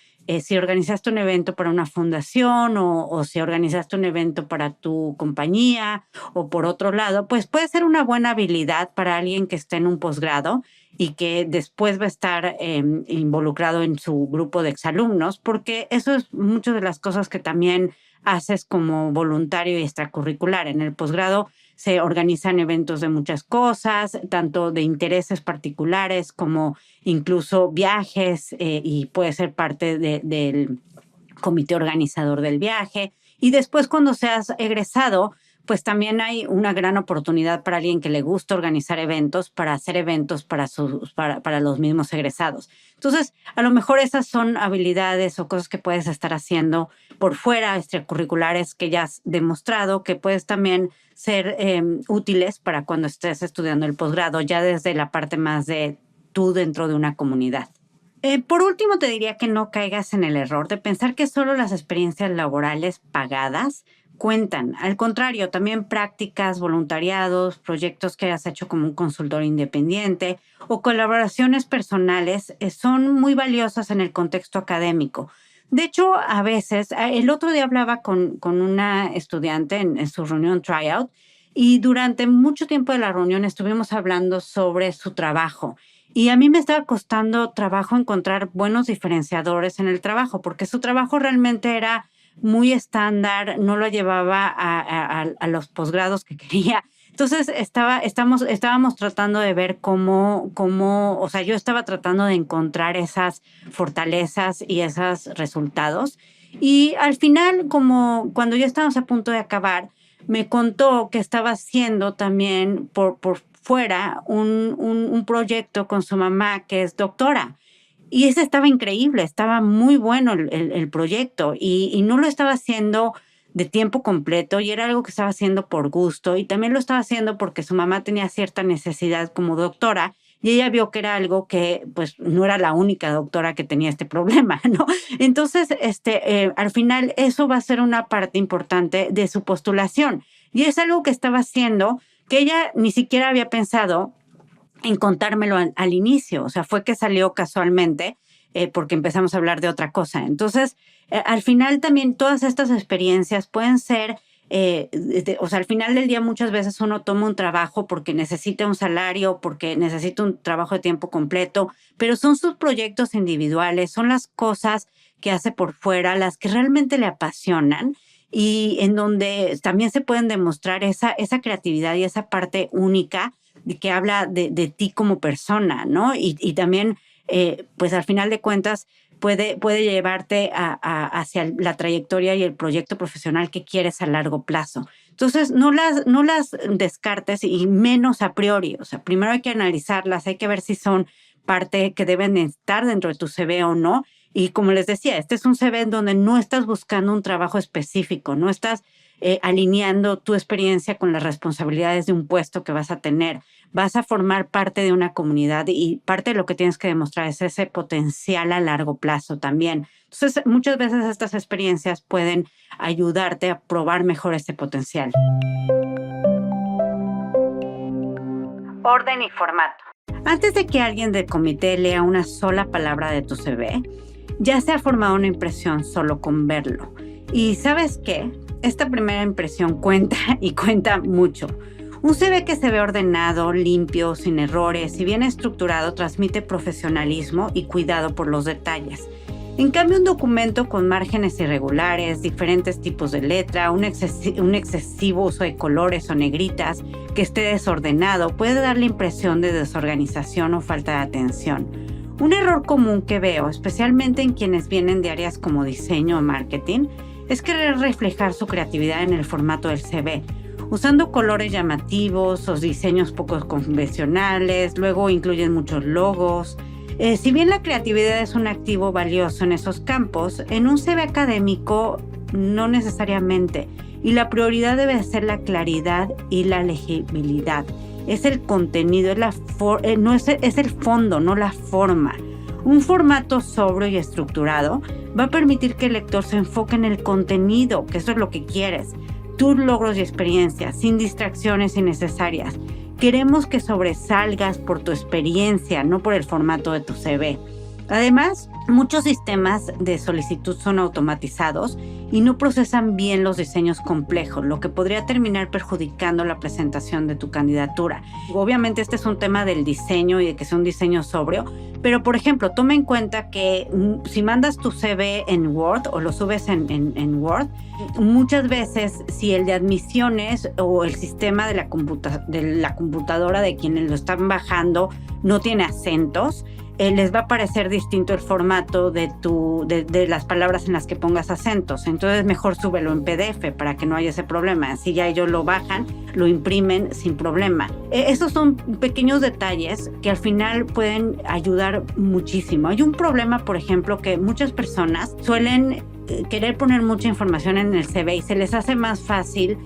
si organizaste un evento para una fundación o si organizaste un evento para tu compañía o por otro lado, pues puede ser una buena habilidad para alguien que esté en un posgrado y que después va a estar involucrado en su grupo de exalumnos, porque eso es muchas de las cosas que también haces como voluntario y extracurricular. En el posgrado se organizan eventos de muchas cosas, tanto de intereses particulares como incluso viajes y puede ser parte del comité organizador del viaje. Y después cuando seas egresado, pues también hay una gran oportunidad para alguien que le gusta organizar eventos, para hacer eventos para los mismos egresados. Entonces, a lo mejor esas son habilidades o cosas que puedes estar haciendo por fuera, extracurriculares que ya has demostrado, que puedes también ser útiles para cuando estés estudiando el posgrado, ya desde la parte más de tú dentro de una comunidad. Por último, te diría que no caigas en el error de pensar que solo las experiencias laborales pagadas cuentan. Al contrario, también prácticas, voluntariados, proyectos que hayas hecho como un consultor independiente o colaboraciones personales son muy valiosas en el contexto académico. De hecho, a veces, el otro día hablaba con una estudiante en su reunión tryout y durante mucho tiempo de la reunión estuvimos hablando sobre su trabajo. Y a mí me estaba costando trabajo encontrar buenos diferenciadores en el trabajo, porque su trabajo realmente era muy estándar, no lo llevaba a los posgrados que quería. Entonces estábamos tratando de ver cómo, o sea, yo estaba tratando de encontrar esas fortalezas y esos resultados. Y al final, como cuando ya estábamos a punto de acabar, me contó que estaba haciendo también por fuera un proyecto con su mamá que es doctora. Y ese estaba increíble, estaba muy bueno el proyecto y no lo estaba haciendo de tiempo completo y era algo que estaba haciendo por gusto y también lo estaba haciendo porque su mamá tenía cierta necesidad como doctora y ella vio que era algo que pues no era la única doctora que tenía este problema, ¿no? Entonces, al final eso va a ser una parte importante de su postulación y es algo que estaba haciendo que ella ni siquiera había pensado en contármelo al inicio. O sea, fue que salió casualmente porque empezamos a hablar de otra cosa. Entonces, al final también todas estas experiencias pueden ser, o sea, al final del día muchas veces uno toma un trabajo porque necesita un salario, porque necesita un trabajo de tiempo completo, pero son sus proyectos individuales, son las cosas que hace por fuera, las que realmente le apasionan y en donde también se pueden demostrar esa creatividad y esa parte única que habla de ti como persona, ¿no? Y también, pues al final de cuentas, puede llevarte hacia la trayectoria y el proyecto profesional que quieres a largo plazo. Entonces, no las descartes y menos a priori. O sea, primero hay que analizarlas, hay que ver si son parte que deben estar dentro de tu CV o no. Y como les decía, este es un CV en donde no estás buscando un trabajo específico, no estás alineando tu experiencia con las responsabilidades de un puesto que vas a tener. Vas a formar parte de una comunidad y parte de lo que tienes que demostrar es ese potencial a largo plazo también. Entonces, muchas veces estas experiencias pueden ayudarte a probar mejor este potencial. Orden y formato. Antes de que alguien del comité lea una sola palabra de tu CV, ya se ha formado una impresión solo con verlo. Y ¿sabes qué? Esta primera impresión cuenta y cuenta mucho. Un CV que se ve ordenado, limpio, sin errores y bien estructurado transmite profesionalismo y cuidado por los detalles. En cambio, un documento con márgenes irregulares, diferentes tipos de letra, un excesivo uso de colores o negritas que esté desordenado puede dar la impresión de desorganización o falta de atención. Un error común que veo, especialmente en quienes vienen de áreas como diseño o marketing, es querer reflejar su creatividad en el formato del CV, usando colores llamativos o diseños poco convencionales, luego incluyen muchos logos. Si bien la creatividad es un activo valioso en esos campos, en un CV académico no necesariamente, y la prioridad debe ser la claridad y la legibilidad. Es el contenido, es el fondo, no la forma. Un formato sobrio y estructurado va a permitir que el lector se enfoque en el contenido, que eso es lo que quieres, tus logros y experiencias, sin distracciones innecesarias. Queremos que sobresalgas por tu experiencia, no por el formato de tu CV. Además, muchos sistemas de solicitud son automatizados y no procesan bien los diseños complejos, lo que podría terminar perjudicando la presentación de tu candidatura. Obviamente este es un tema del diseño y de que sea un diseño sobrio, pero por ejemplo, toma en cuenta que si mandas tu CV en Word o lo subes en Word, muchas veces si el de admisiones o el sistema de la computadora de quienes lo están bajando no tiene acentos, les va a parecer distinto el formato de las palabras en las que pongas acentos. Entonces mejor súbelo en PDF para que no haya ese problema. Así ya ellos lo bajan, lo imprimen sin problema. Esos son pequeños detalles que al final pueden ayudar muchísimo. Hay un problema, por ejemplo, que muchas personas suelen querer poner mucha información en el CV y se les hace más fácil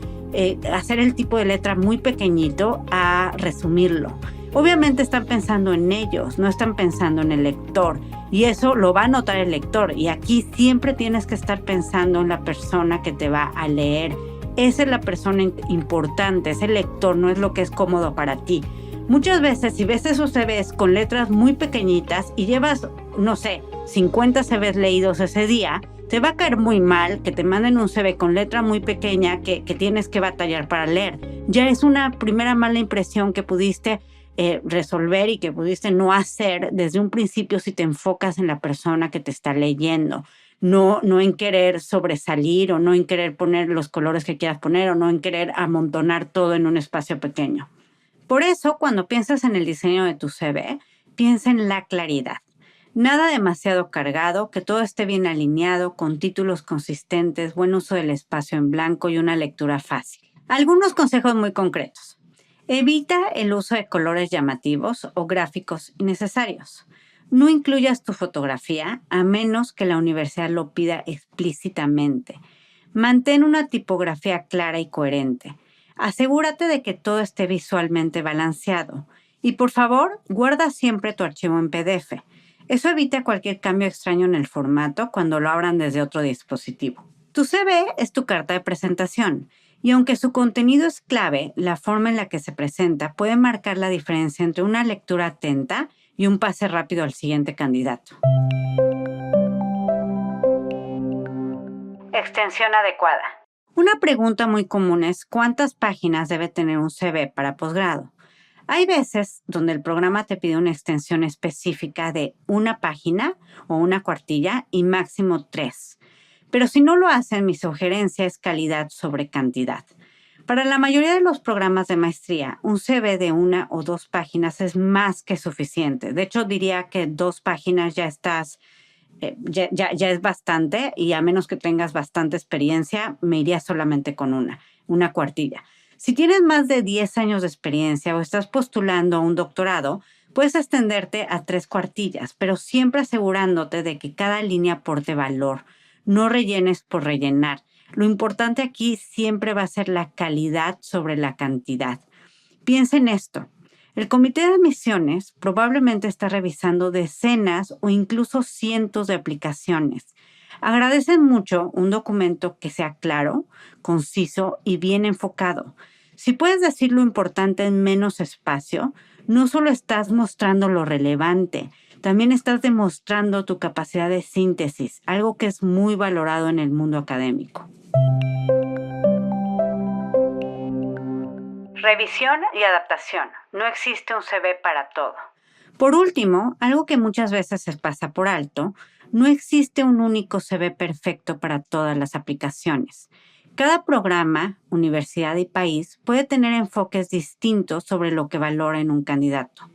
hacer el tipo de letra muy pequeñito a resumirlo. Obviamente están pensando en ellos, no están pensando en el lector, y eso lo va a notar el lector. Y aquí siempre tienes que estar pensando en la persona que te va a leer. Esa es la persona importante, es el lector, no es lo que es cómodo para ti. Muchas veces, si ves esos CVs con letras muy pequeñitas y llevas, no sé, 50 CVs leídos ese día, te va a caer muy mal que te manden un CV con letra muy pequeña que tienes que batallar para leer. Ya es una primera mala impresión que pudiste resolver y que pudiste no hacer desde un principio si te enfocas en la persona que te está leyendo. No en querer sobresalir o no en querer poner los colores que quieras poner o no en querer amontonar todo en un espacio pequeño. Por eso, cuando piensas en el diseño de tu CV, piensa en la claridad. Nada demasiado cargado, que todo esté bien alineado, con títulos consistentes, buen uso del espacio en blanco y una lectura fácil. Algunos consejos muy concretos. Evita el uso de colores llamativos o gráficos innecesarios. No incluyas tu fotografía a menos que la universidad lo pida explícitamente. Mantén una tipografía clara y coherente. Asegúrate de que todo esté visualmente balanceado. Y por favor, guarda siempre tu archivo en PDF. Eso evita cualquier cambio extraño en el formato cuando lo abran desde otro dispositivo. Tu CV es tu carta de presentación. Y aunque su contenido es clave, la forma en la que se presenta puede marcar la diferencia entre una lectura atenta y un pase rápido al siguiente candidato. Extensión adecuada. Una pregunta muy común es ¿cuántas páginas debe tener un CV para posgrado? Hay veces donde el programa te pide una extensión específica de una página o una cuartilla y máximo 3. Pero si no lo hacen, mi sugerencia es calidad sobre cantidad. Para la mayoría de los programas de maestría, un CV de 1 o 2 páginas es más que suficiente. De hecho, diría que 2 páginas ya estás, ya es bastante, y a menos que tengas bastante experiencia, me iría solamente con una cuartilla. Si tienes más de 10 años de experiencia o estás postulando a un doctorado, puedes extenderte a 3 cuartillas, pero siempre asegurándote de que cada línea aporte valor. No rellenes por rellenar. Lo importante aquí siempre va a ser la calidad sobre la cantidad. Piensa en esto. El comité de admisiones probablemente está revisando decenas o incluso cientos de aplicaciones. Agradecen mucho un documento que sea claro, conciso y bien enfocado. Si puedes decir lo importante en menos espacio, no solo estás mostrando lo relevante, también estás demostrando tu capacidad de síntesis, algo que es muy valorado en el mundo académico. Revisión y adaptación. No existe un CV para todo. Por último, algo que muchas veces se pasa por alto, no existe un único CV perfecto para todas las aplicaciones. Cada programa, universidad y país puede tener enfoques distintos sobre lo que valora en un candidato.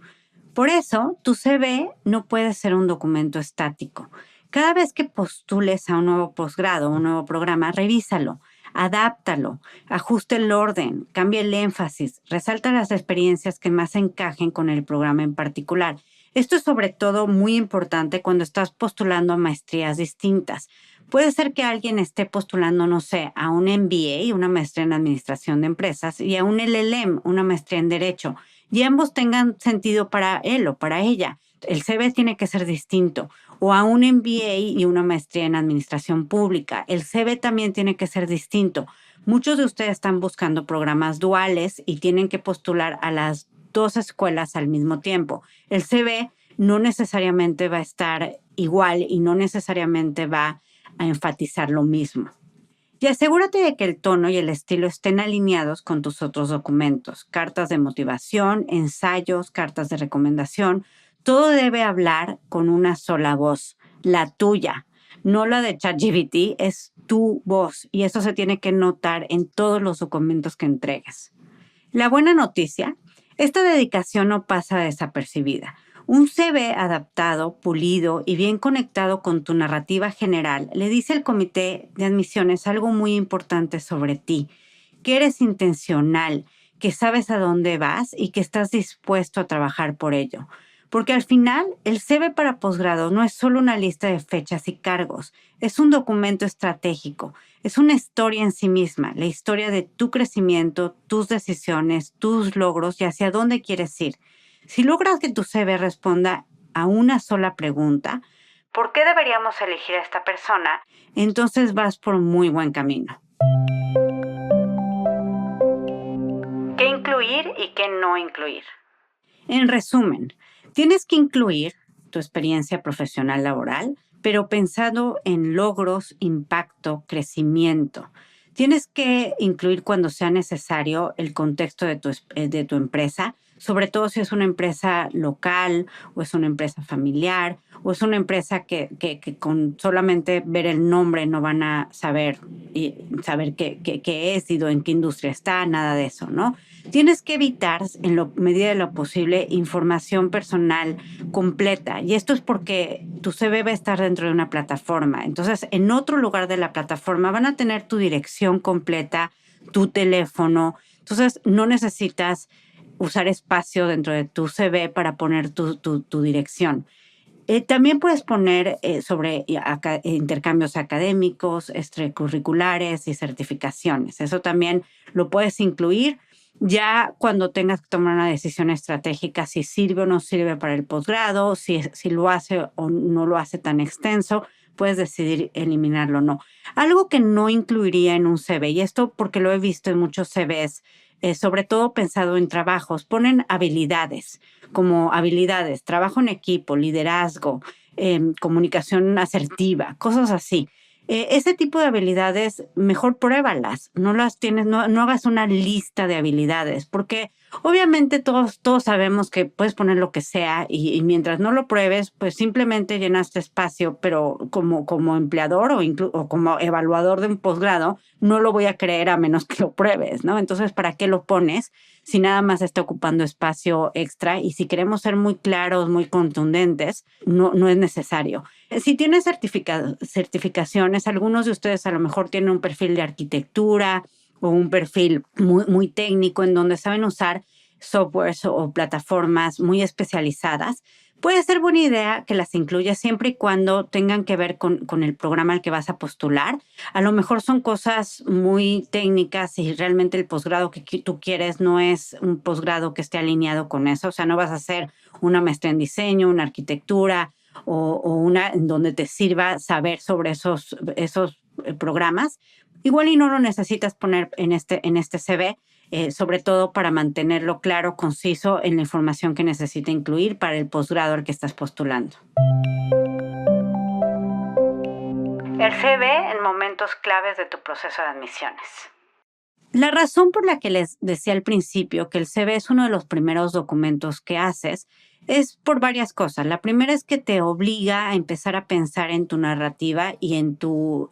Por eso, tu CV no puede ser un documento estático. Cada vez que postules a un nuevo posgrado o un nuevo programa, revísalo, adáptalo, ajusta el orden, cambia el énfasis, resalta las experiencias que más encajen con el programa en particular. Esto es sobre todo muy importante cuando estás postulando a maestrías distintas. Puede ser que alguien esté postulando, no sé, a un MBA, una maestría en administración de empresas, y a un LLM, una maestría en derecho, y ambos tengan sentido para él o para ella. El CV tiene que ser distinto. O a un MBA y una maestría en administración pública. El CV también tiene que ser distinto. Muchos de ustedes están buscando programas duales y tienen que postular a las 2 escuelas al mismo tiempo. El CV no necesariamente va a estar igual y no necesariamente va a enfatizar lo mismo. Y asegúrate de que el tono y el estilo estén alineados con tus otros documentos, cartas de motivación, ensayos, cartas de recomendación. Todo debe hablar con una sola voz, la tuya, no la de ChatGPT, es tu voz y eso se tiene que notar en todos los documentos que entregues. La buena noticia, esta dedicación no pasa desapercibida. Un CV adaptado, pulido y bien conectado con tu narrativa general le dice al comité de admisiones algo muy importante sobre ti, que eres intencional, que sabes a dónde vas y que estás dispuesto a trabajar por ello. Porque al final, el CV para posgrado no es solo una lista de fechas y cargos, es un documento estratégico, es una historia en sí misma, la historia de tu crecimiento, tus decisiones, tus logros y hacia dónde quieres ir. Si logras que tu CV responda a una sola pregunta, ¿por qué deberíamos elegir a esta persona? Entonces vas por un muy buen camino. ¿Qué incluir y qué no incluir? En resumen, tienes que incluir tu experiencia profesional laboral, pero pensado en logros, impacto, crecimiento. Tienes que incluir cuando sea necesario el contexto de tu empresa, sobre todo si es una empresa local o es una empresa familiar o es una empresa que con solamente ver el nombre no van a saber, saber qué es y en qué industria está, nada de eso, ¿no? Tienes que evitar, en la medida de lo posible, información personal completa. Y esto es porque tu CV va a estar dentro de una plataforma. Entonces, en otro lugar de la plataforma van a tener tu dirección completa, tu teléfono. Entonces, no necesitas usar espacio dentro de tu CV para poner tu dirección. También puedes poner sobre intercambios académicos, extracurriculares y certificaciones. Eso también lo puedes incluir ya cuando tengas que tomar una decisión estratégica, si sirve o no sirve para el posgrado, si lo hace o no lo hace tan extenso, puedes decidir eliminarlo o no. Algo que no incluiría en un CV, y esto porque lo he visto en muchos CVs, sobre todo pensado en trabajos, ponen habilidades, como habilidades, trabajo en equipo, liderazgo, comunicación asertiva, cosas así. Ese tipo de habilidades, mejor pruébalas, no las tienes, no hagas una lista de habilidades, porque obviamente todos sabemos que puedes poner lo que sea y mientras no lo pruebes, pues simplemente llenaste espacio, pero como empleador o como evaluador de un posgrado, no lo voy a creer a menos que lo pruebes, ¿no? Entonces, ¿para qué lo pones si nada más está ocupando espacio extra? Y si queremos ser muy claros, muy contundentes, no es necesario. Si tienes certificaciones, algunos de ustedes a lo mejor tienen un perfil de arquitectura o un perfil muy técnico en donde saben usar softwares o plataformas muy especializadas. Puede ser buena idea que las incluyas siempre y cuando tengan que ver con el programa al que vas a postular. A lo mejor son cosas muy técnicas y realmente el posgrado que tú quieres no es un posgrado que esté alineado con eso. O sea, no vas a hacer una maestría en diseño, una arquitectura o una en donde te sirva saber sobre esos programas. Igual y no lo necesitas poner en este CV, sobre todo para mantenerlo claro, conciso en la información que necesita incluir para el posgrado al que estás postulando. El CV en momentos claves de tu proceso de admisiones. La razón por la que les decía al principio que el CV es uno de los primeros documentos que haces es por varias cosas. La primera es que te obliga a empezar a pensar en tu narrativa y en tu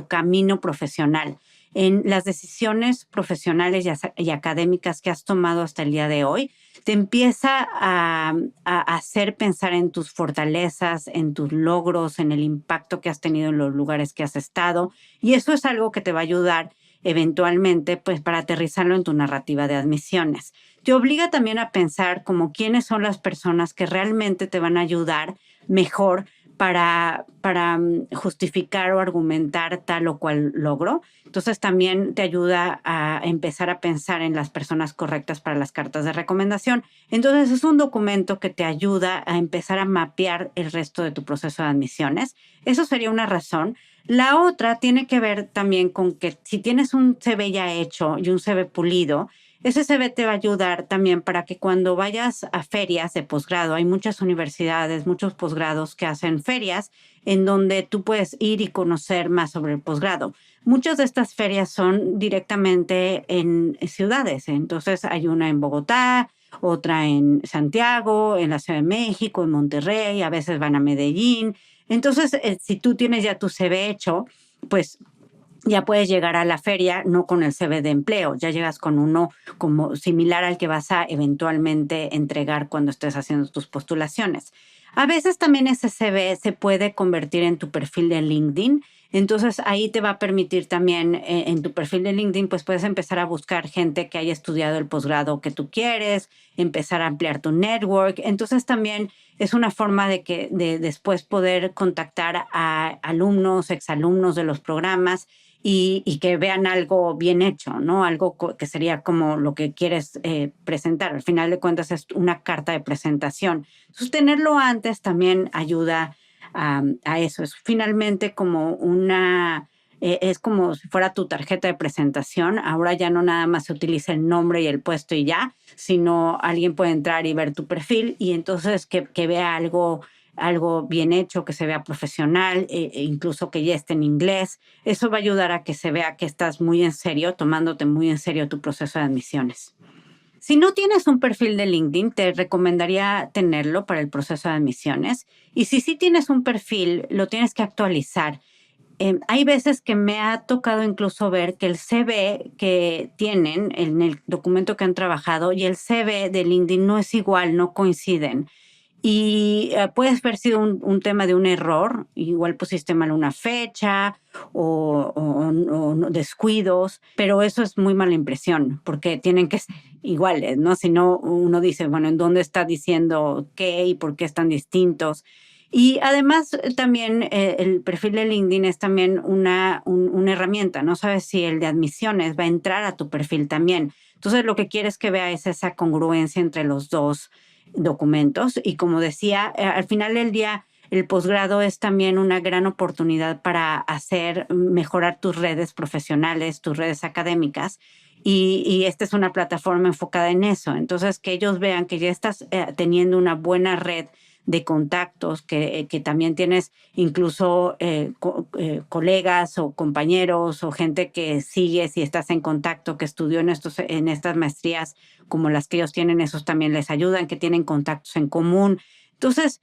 camino profesional, en las decisiones profesionales y académicas que has tomado hasta el día de hoy. Te empieza a hacer pensar en tus fortalezas, en tus logros, en el impacto que has tenido en los lugares que has estado. Y eso es algo que te va a ayudar eventualmente, pues para aterrizarlo en tu narrativa de admisiones. Te obliga también a pensar como quiénes son las personas que realmente te van a ayudar mejor para justificar o argumentar tal o cual logro. Entonces también te ayuda a empezar a pensar en las personas correctas para las cartas de recomendación. Entonces es un documento que te ayuda a empezar a mapear el resto de tu proceso de admisiones. Eso sería una razón. La otra tiene que ver también con que si tienes un CV ya hecho y un CV pulido, ese CV te va a ayudar también para que cuando vayas a ferias de posgrado, hay muchas universidades, muchos posgrados que hacen ferias en donde tú puedes ir y conocer más sobre el posgrado. Muchas de estas ferias son directamente en ciudades, entonces hay una en Bogotá, otra en Santiago, en la Ciudad de México, en Monterrey, a veces van a Medellín. Entonces, si tú tienes ya tu CV hecho, pues ya puedes llegar a la feria no con el CV de empleo, ya llegas con uno como similar al que vas a eventualmente entregar cuando estés haciendo tus postulaciones. A veces también ese CV se puede convertir en tu perfil de LinkedIn. Entonces ahí te va a permitir también en tu perfil de LinkedIn, pues puedes empezar a buscar gente que haya estudiado el posgrado que tú quieres, empezar a ampliar tu network. Entonces también es una forma de después poder contactar a alumnos, exalumnos de los programas y que vean algo bien hecho, ¿no? Algo que sería como lo que quieres presentar. Al final de cuentas es una carta de presentación. Entonces, tenerlo antes también ayuda a eso. Es finalmente como es como si fuera tu tarjeta de presentación. Ahora ya no nada más se utiliza el nombre y el puesto y ya, sino alguien puede entrar y ver tu perfil y entonces que vea algo bien hecho, que se vea profesional, incluso que ya esté en inglés. Eso va a ayudar a que se vea que estás muy en serio, tomándote muy en serio tu proceso de admisiones. Si no tienes un perfil de LinkedIn, te recomendaría tenerlo para el proceso de admisiones. Y si sí tienes un perfil, lo tienes que actualizar. Hay veces que me ha tocado incluso ver que el CV que tienen en el documento que han trabajado y el CV de LinkedIn no es igual, no coinciden. Y puede haber sido un tema de un error, igual pusiste mal una fecha o descuidos, pero eso es muy mala impresión porque tienen que ser iguales, ¿no? Si no, uno dice, bueno, ¿en dónde está diciendo qué y por qué están distintos? Y además también el perfil de LinkedIn es también una herramienta, no sabes si el de admisiones va a entrar a tu perfil también. Entonces lo que quieres que vea es esa congruencia entre los dos documentos y como decía, al final del día el posgrado es también una gran oportunidad para mejorar tus redes profesionales, tus redes académicas y esta es una plataforma enfocada en eso. Entonces que ellos vean que ya estás teniendo una buena red de contactos, que también tienes incluso colegas o compañeros o gente que sigues y estás en contacto, que estudió en estas maestrías como las que ellos tienen, esos también les ayudan, que tienen contactos en común. Entonces,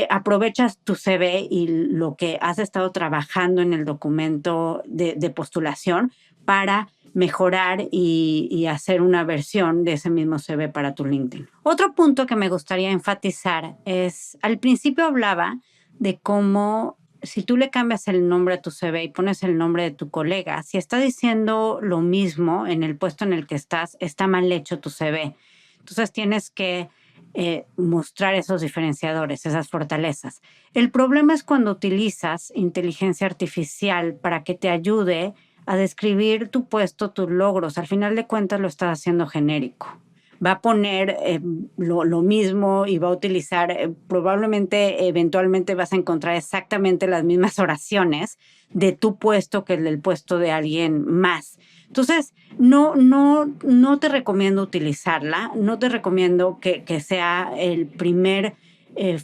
aprovechas tu CV y lo que has estado trabajando en el documento de postulación para mejorar y hacer una versión de ese mismo CV para tu LinkedIn. Otro punto que me gustaría enfatizar es, al principio hablaba de cómo si tú le cambias el nombre a tu CV y pones el nombre de tu colega, si está diciendo lo mismo en el puesto en el que estás, está mal hecho tu CV. Entonces tienes que mostrar esos diferenciadores, esas fortalezas. El problema es cuando utilizas inteligencia artificial para que te ayude a describir tu puesto, tus logros. Al final de cuentas lo estás haciendo genérico. Va a poner lo mismo y va a utilizar, probablemente, eventualmente vas a encontrar exactamente las mismas oraciones de tu puesto que el del puesto de alguien más. Entonces, no te recomiendo utilizarla, no te recomiendo que sea el primer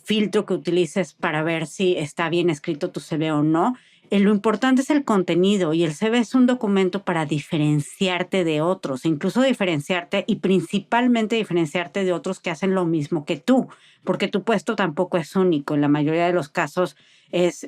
filtro que utilices para ver si está bien escrito tu CV o no. Lo importante es el contenido y el CV es un documento para diferenciarte de otros, incluso diferenciarte y principalmente diferenciarte de otros que hacen lo mismo que tú, porque tu puesto tampoco es único, en la mayoría de los casos es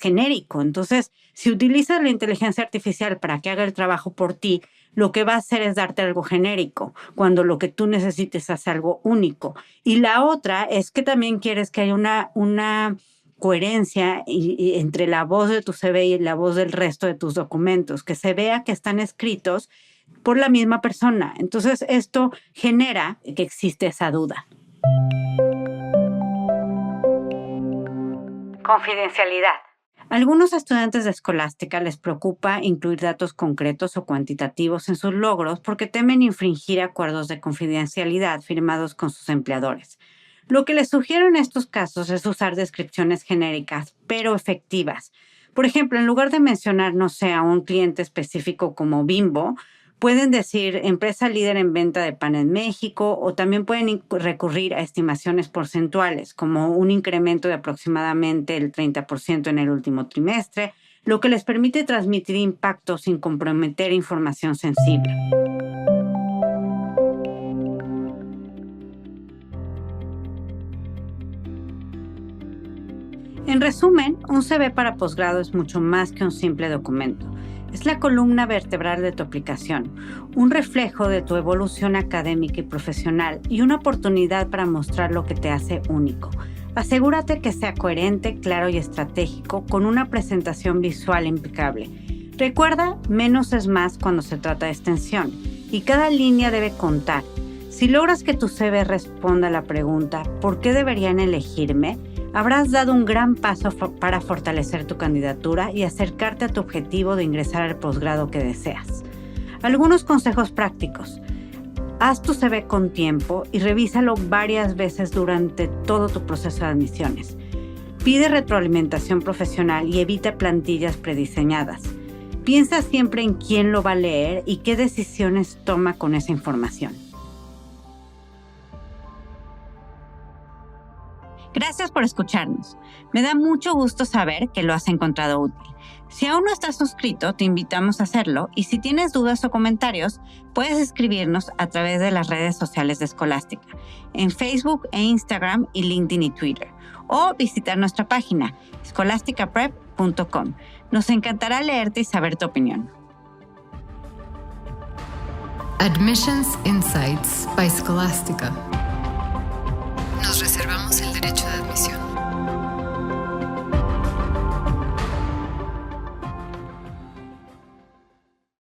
genérico. Entonces, si utilizas la inteligencia artificial para que haga el trabajo por ti, lo que va a hacer es darte algo genérico, cuando lo que tú necesites es algo único. Y la otra es que también quieres que haya una coherencia entre la voz de tu CV y la voz del resto de tus documentos, que se vea que están escritos por la misma persona. Entonces, esto genera que existe esa duda. Confidencialidad. A algunos estudiantes de Escolástica les preocupa incluir datos concretos o cuantitativos en sus logros porque temen infringir acuerdos de confidencialidad firmados con sus empleadores. Lo que les sugiero en estos casos es usar descripciones genéricas, pero efectivas. Por ejemplo, en lugar de mencionar, no sé, a un cliente específico como Bimbo, pueden decir empresa líder en venta de pan en México o también pueden recurrir a estimaciones porcentuales, como un incremento de aproximadamente el 30% en el último trimestre, lo que les permite transmitir impacto sin comprometer información sensible. En resumen, un CV para posgrado es mucho más que un simple documento. Es la columna vertebral de tu aplicación, un reflejo de tu evolución académica y profesional y una oportunidad para mostrar lo que te hace único. Asegúrate que sea coherente, claro y estratégico, con una presentación visual impecable. Recuerda, menos es más cuando se trata de extensión, y cada línea debe contar. Si logras que tu CV responda a la pregunta ¿por qué deberían elegirme?, habrás dado un gran paso para fortalecer tu candidatura y acercarte a tu objetivo de ingresar al posgrado que deseas. Algunos consejos prácticos. Haz tu CV con tiempo y revísalo varias veces durante todo tu proceso de admisiones. Pide retroalimentación profesional y evita plantillas prediseñadas. Piensa siempre en quién lo va a leer y qué decisiones toma con esa información. Gracias por escucharnos. Me da mucho gusto saber que lo has encontrado útil. Si aún no estás suscrito, te invitamos a hacerlo y si tienes dudas o comentarios, puedes escribirnos a través de las redes sociales de Escolástica, en Facebook e Instagram y LinkedIn y Twitter, o visitar nuestra página scholasticaprep.com. Nos encantará leerte y saber tu opinión. Admissions Insights by Scholastica. Nos reservamos el derecho de admisión.